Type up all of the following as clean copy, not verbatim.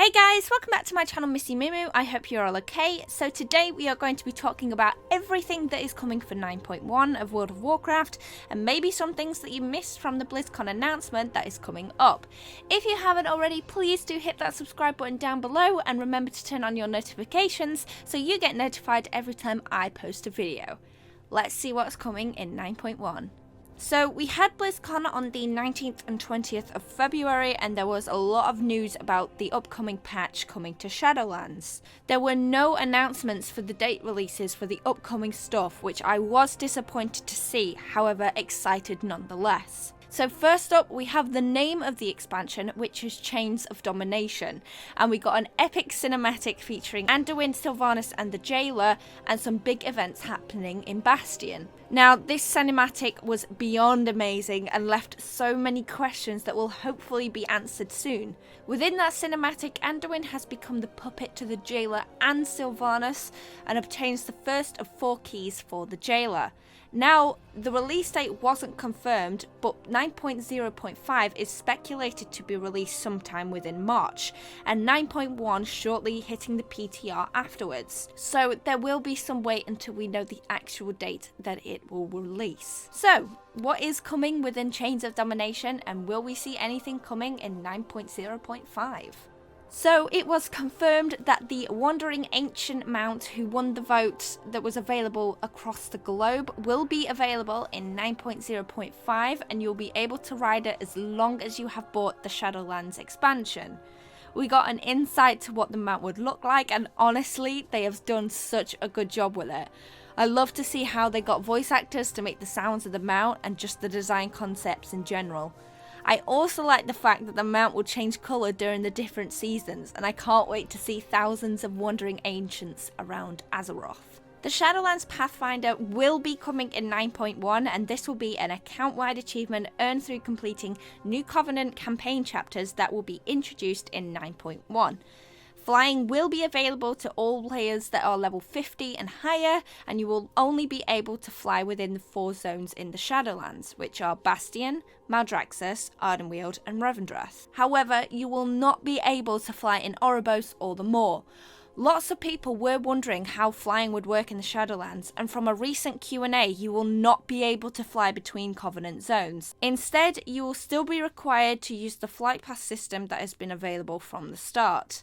Hey guys, welcome back to my channel Missy Moo. I hope you're all okay. So today we are going to be talking about everything that is coming for 9.1 of World of Warcraft and maybe some things that you missed from the BlizzCon announcement that is coming up. If you haven't already, please do hit that subscribe button down below and remember to turn on your notifications so you get notified every time I post a video. Let's see what's coming in 9.1. So we had BlizzCon on the 19th and 20th of February and there was a lot of news about the upcoming patch coming to Shadowlands. There were no announcements for the date releases for the upcoming stuff, which I was disappointed to see, however excited nonetheless. So first up, we have the name of the expansion, which is Chains of Domination, and we got an epic cinematic featuring Anduin, Sylvanas and the Jailer, and some big events happening in Bastion. Now, this cinematic was beyond amazing and left so many questions that will hopefully be answered soon. Within that cinematic, Anduin has become the puppet to the Jailer and Sylvanas, and obtains the first of 4 keys for the Jailer. Now, the release date wasn't confirmed, but 9.0.5 is speculated to be released sometime within March, and 9.1 shortly hitting the PTR afterwards. So there will be some wait until we know the actual date that it will release. So, what is coming within Chains of Domination, and will we see anything coming in 9.0.5? So it was confirmed that the Wandering Ancient mount who won the vote that was available across the globe will be available in 9.0.5, and you'll be able to ride it as long as you have bought the Shadowlands expansion. We got an insight to what the mount would look like, and honestly they have done such a good job with it. I love to see how they got voice actors to make the sounds of the mount and just the design concepts in general. I also like the fact that the mount will change colour during the different seasons, and I can't wait to see thousands of Wandering Ancients around Azeroth. The Shadowlands Pathfinder will be coming in 9.1, and this will be an account-wide achievement earned through completing New Covenant campaign chapters that will be introduced in 9.1. Flying will be available to all players that are level 50 and higher, and you will only be able to fly within the 4 zones in the Shadowlands, which are Bastion, Maldraxxus, Ardenweald and Revendreth. However, you will not be able to fly in Oribos or the Maw. Lots of people were wondering how flying would work in the Shadowlands, and from a recent Q&A you will not be able to fly between Covenant zones. Instead, you will still be required to use the flight pass system that has been available from the start.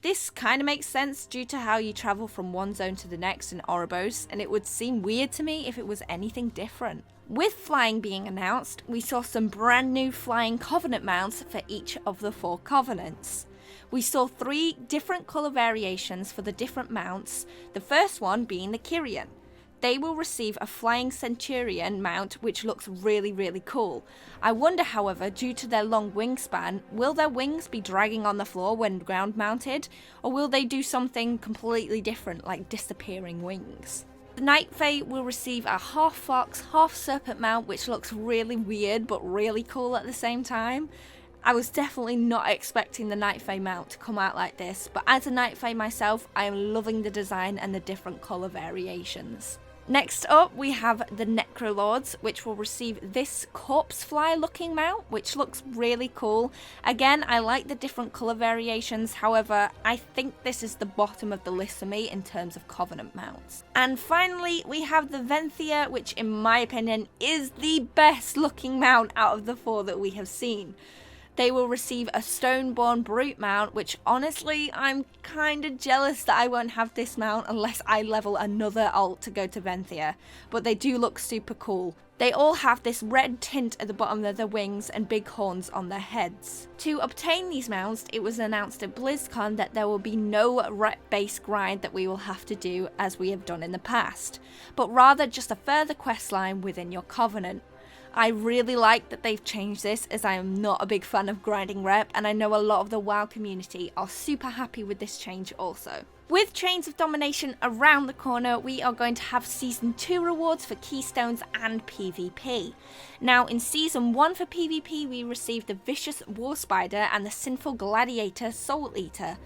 This kind of makes sense due to how you travel from one zone to the next in Oribos, and it would seem weird to me if it was anything different. With flying being announced, we saw some brand new flying Covenant mounts for each of the 4 Covenants. We saw 3 different colour variations for the different mounts, the first one being the KYRIAN. They will receive a Flying Centurion mount which looks really cool. I wonder, however, due to their long wingspan, will their wings be dragging on the floor when ground mounted, or will they do something completely different like disappearing wings? The Night Fae will receive a half fox, half serpent mount which looks really weird but really cool at the same time. I was definitely not expecting the Night Fae mount to come out like this, but as a Night Fae myself, I am loving the design and the different colour variations. Next up, we have the Necrolords, which will receive this corpse fly looking mount, which looks really cool. Again, I like the different colour variations, however, I think this is the bottom of the list for me in terms of Covenant mounts. And finally, we have the VENTHYR, which in my opinion is the best looking mount out of the 4 that we have seen. They will receive a Stoneborn Brute mount, which honestly, I'm kinda jealous that I won't have this mount unless I level another alt to go to VENTHYR, but they do look super cool. They all have this red tint at the bottom of their wings and big horns on their heads. To obtain these mounts, it was announced at BlizzCon that there will be no rep-based grind that we will have to do as we have done in the past, but rather just a further questline within your Covenant. I really like that they've changed this, as I am not a big fan of grinding rep, and I know a lot of the WoW community are super happy with this change also. With Chains of Domination around the corner, we are going to have Season 2 rewards for Keystones and PvP. Now, in Season 1 for PvP, we received the Vicious War Spider and the Sinful Gladiator Soul Eater.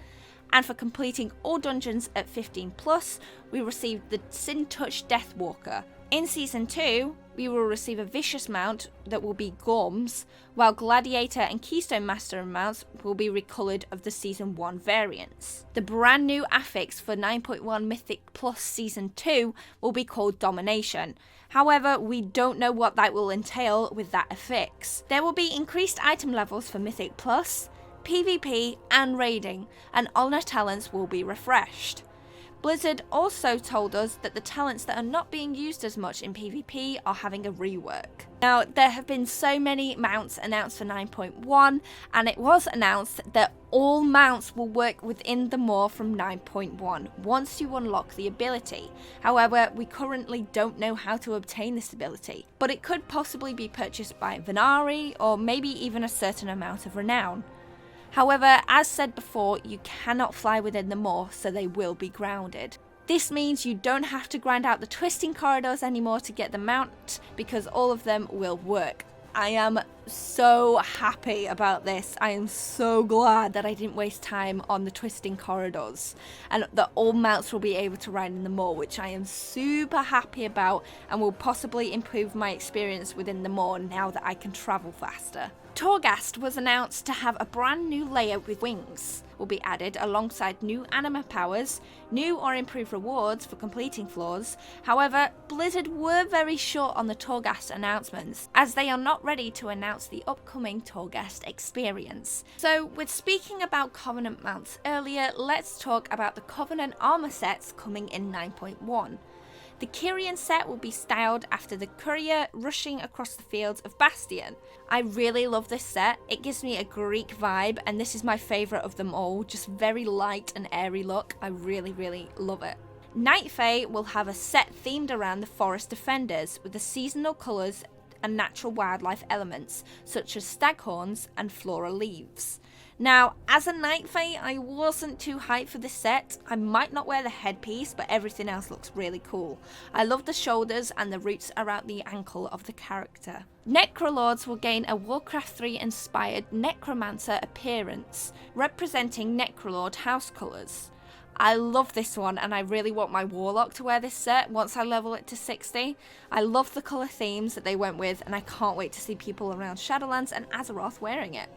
And for completing all dungeons at 15+, we received the Sin Touch Deathwalker. In Season 2, we will receive a Vicious mount that will be Gorms, while Gladiator and Keystone Master mounts will be recoloured of the Season 1 variants. The brand new affix for 9.1 Mythic Plus Season 2 will be called Domination. However, we don't know what that will entail with that affix. There will be increased item levels for Mythic Plus, PvP and raiding, and Honor talents will be refreshed. Blizzard also told us that the talents that are not being used as much in PvP are having a rework. Now, there have been so many mounts announced for 9.1, and it was announced that all mounts will work within the Maw from 9.1 once you unlock the ability. However, we currently don't know how to obtain this ability, but it could possibly be purchased by VENTHYR or maybe even a certain amount of renown. However, as said before, you cannot fly within the Maw, so they will be grounded. This means you don't have to grind out the twisting corridors anymore to get the mount, because all of them will work. I am so happy about this. I am so glad that I didn't waste time on the twisting corridors, and that all mounts will be able to ride in the Maw, which I am super happy about, and will possibly improve my experience within the Maw now that I can travel faster. Torghast was announced to have a brand new layer with wings will be added alongside new anima powers, new or improved rewards for completing floors. However, Blizzard were very short on the Torghast announcements, as they are not ready to announce the upcoming Torghast experience. So, with speaking about Covenant mounts earlier, let's talk about the Covenant armor sets coming in 9.1. The KYRIAN set will be styled after the courier rushing across the fields of Bastion. I really love this set. It gives me a Greek vibe, and this is my favourite of them all. Just very light and airy look. I really love it. Night Fae will have a set themed around the Forest Defenders with the seasonal colours and natural wildlife elements such as staghorns and floral leaves. Now, as a Night Fae, I wasn't too hyped for this set. I might not wear the headpiece, but everything else looks really cool. I love the shoulders and the roots around the ankle of the character. Necrolords will gain a Warcraft 3 inspired Necromancer appearance, representing Necrolord house colours. I love this one, and I really want my Warlock to wear this set once I level it to 60. I love the colour themes that they went with, and I can't wait to see people around Shadowlands and Azeroth wearing it.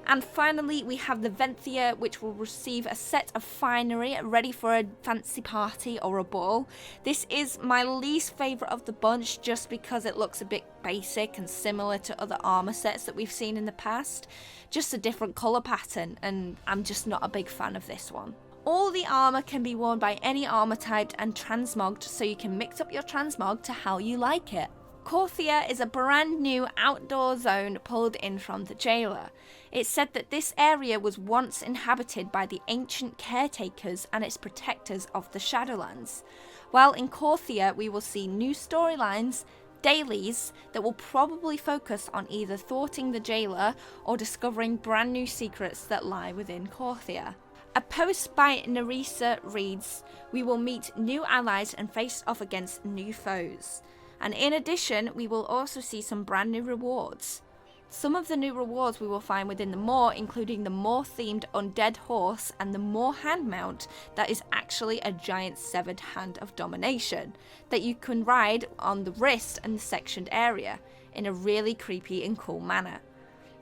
And finally, we have the VENTHYR, which will receive a set of finery ready for a fancy party or a ball. This is my least favourite of the bunch, just because it looks a bit basic and similar to other armour sets that we've seen in the past. Just a different colour pattern, and I'm just not a big fan of this one. All the armour can be worn by any armour type and transmogged, so you can mix up your transmog to how you like it. KYRIAN is a brand new outdoor zone pulled in from the Jailer. It's said that this area was once inhabited by the ancient caretakers and its protectors of the Shadowlands. While in KYRIAN we will see new storylines, dailies that will probably focus on either thwarting the Jailer or discovering brand new secrets that lie within KYRIAN. A post by Nerissa reads, "We will meet new allies and face off against new foes." And in addition, we will also see some brand new rewards. Some of the new rewards we will find within the Maw, including the Maw-themed Undead Horse and the Maw hand mount that is actually a giant severed hand of domination that you can ride on the wrist and the sectioned area in a really creepy and cool manner.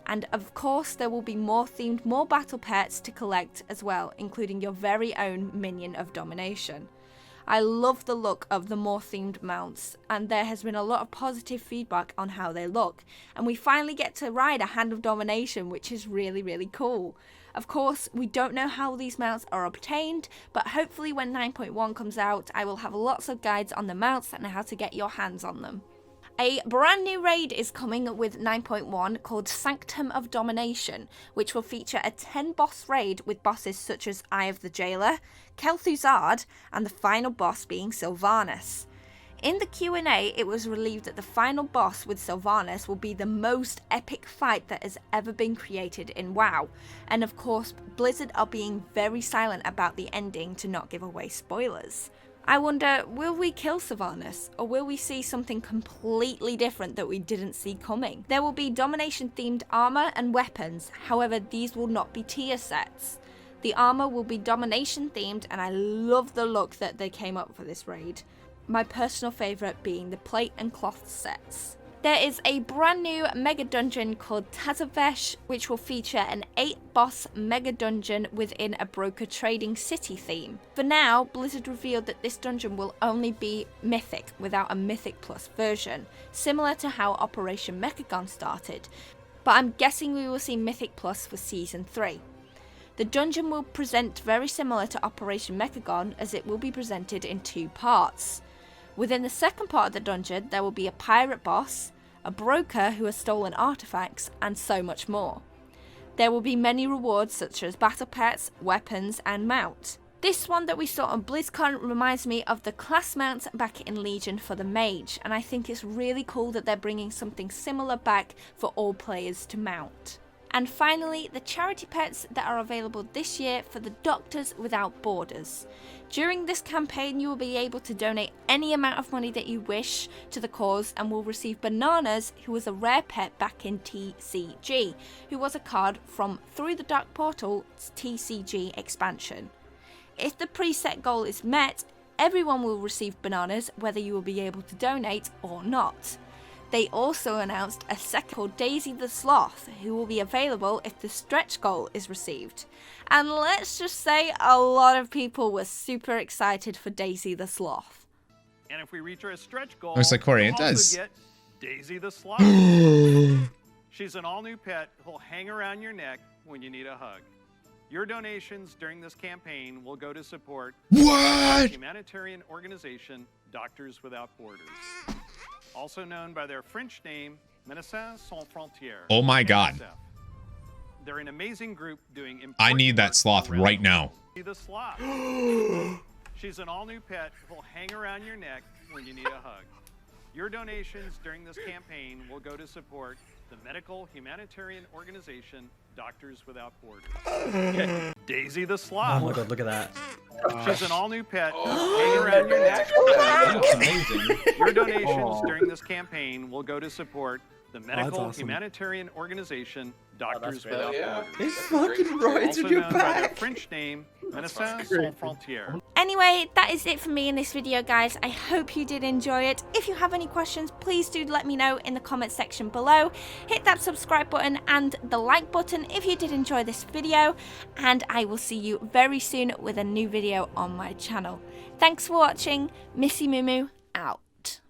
And of course, there will be Maw-themed Maw battle pets to collect as well, including your very own minion of domination. I love the look of the Maw-themed mounts, and there has been a lot of positive feedback on how they look, and we finally get to ride a Hand of Domination, which is really cool. Of course, we don't know how these mounts are obtained, but hopefully when 9.1 comes out, I will have lots of guides on the mounts and how to get your hands on them. A brand new raid is coming with 9.1 called Sanctum of Domination, which will feature a 10 boss raid with bosses such as Eye of the Jailer, Kel'Thuzad, and the final boss being Sylvanas. In the Q&A, it was revealed that the final boss with Sylvanas will be the most epic fight that has ever been created in WoW. And of course, Blizzard are being very silent about the ending to not give away spoilers. I wonder, will we kill Sylvanas, or will we see something completely different that we didn't see coming? There will be Domination-themed armour and weapons, however these will not be tier sets. The armour will be Domination-themed, and I love the look that they came up for this raid. my personal favourite being the plate and cloth sets. There is a brand new mega dungeon called Tazavesh, which will feature an 8-boss mega dungeon within a broker trading city theme. For now, Blizzard revealed that this dungeon will only be mythic without a mythic plus version, similar to how Operation Megadungeon started, but I'm guessing we will see mythic plus for season 3. The dungeon will present very similar to Operation Megadungeon, as it will be presented in 2 parts. Within the second part of the dungeon, there will be a pirate boss, a broker who has stolen artifacts, and so much more. There will be many rewards such as battle pets, weapons, and mount. This one that we saw on BlizzCon reminds me of the class mount back in Legion for the mage, and I think it's really cool that they're bringing something similar back for all players to mount. And finally, the charity pets that are available this year for the Doctors Without Borders. During this campaign, you will be able to donate any amount of money that you wish to the cause and will receive Bananas, who was a rare pet back in TCG, who was a card from Through the Dark Portal's TCG expansion. If the preset goal is met, everyone will receive Bananas, whether you will be able to donate or not. They also announced a second called Daisy the Sloth, who will be available if the stretch goal is received. And let's just say a lot of people were super excited for Daisy the Sloth. And if we reach our stretch goal, Looks like KYRIAN we'll does. also get Daisy the Sloth. She's an all-new pet who'll hang around your neck when you need a hug. Your donations during this campaign will go to support the humanitarian organization Doctors Without Borders, also known by their French name, Médecins Sans Frontières. Oh my god. They're an amazing group doing important I need that work sloth around right now. the sloth. She's an all-new pet who'll hang around your neck when you need a hug. Your donations during this campaign will go to support the medical humanitarian organization Doctors Without Borders. Daisy the Sloth. Oh my god, look at that. She's an all-new pet who'll hang around your neck. That's amazing. Your donations during this campaign will go to support the medical awesome. humanitarian organization Doctors great. Without Yeah. Borders. It's fucking right Also in your known by their back. French name, Médecins great. Sans Frontières. Anyway, that is it for me in this video, guys. I hope you did enjoy it. If you have any questions, please do let me know in the comment section below. Hit that subscribe button and the like button if you did enjoy this video, and I will see you very soon with a new video on my channel. Thanks for watching. Missy Moo Moo out.